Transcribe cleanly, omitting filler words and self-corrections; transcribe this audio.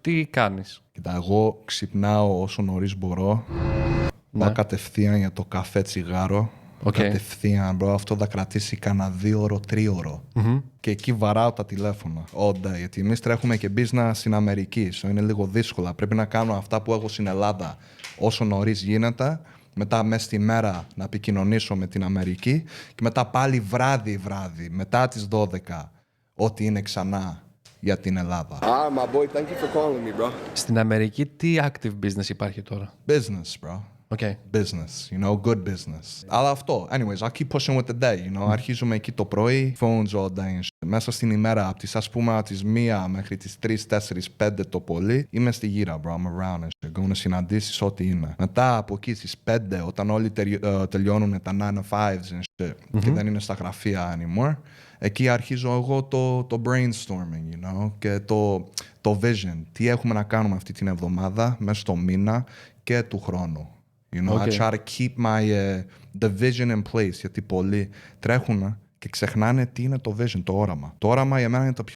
τι κάνεις? Κοίτα, εγώ ξυπνάω όσο νωρίς μπορώ. Πάω κατευθείαν για το καφέ τσιγάρο. Κατευθείαν, bro. Αυτό θα κρατήσει κανένα 2ωρο, 3ωρο. Και εκεί βαράω τα τηλέφωνα. Όντα, γιατί εμείς τρέχουμε και business στην Αμερική. Είναι λίγο δύσκολα. Πρέπει να κάνω αυτά που έχω στην Ελλάδα όσο νωρίς γίνεται. Μετά μέσα στη μέρα να επικοινωνήσω με την Αμερική. Και μετά πάλι βράδυ, μετά τις 12, ό,τι είναι ξανά για την Ελλάδα. My boy, thank you for calling me, bro. Στην Αμερική τι active business υπάρχει τώρα? Business, bro. Okay. Business, you know, good business. Αλλά αυτό, anyways, I'll keep pushing with the day, you know. Αρχίζουμε εκεί το πρωί, phones all day and shit. Μέσα στην ημέρα, από τις, ας πούμε, τις 1 μέχρι τις 3, 4, 5 το πολύ, είμαι στη γύρα, bro. I'm around and shit. Going to συναντήσεις, ό,τι είναι. Μετά από εκεί στις 5, όταν όλοι τελειώνουν τα 9 to 5s and shit, και δεν είναι στα γραφεία anymore, εκεί αρχίζω εγώ το brainstorming, you know, και το vision. Τι έχουμε να κάνουμε αυτή την εβδομάδα, μέσα στο μήνα και του χρόνου. You know, I try to keep the vision in place, γιατί πολλοί τρέχουν και ξεχνάνε τι είναι το vision, το όραμα. Το όραμα για μένα είναι το πιο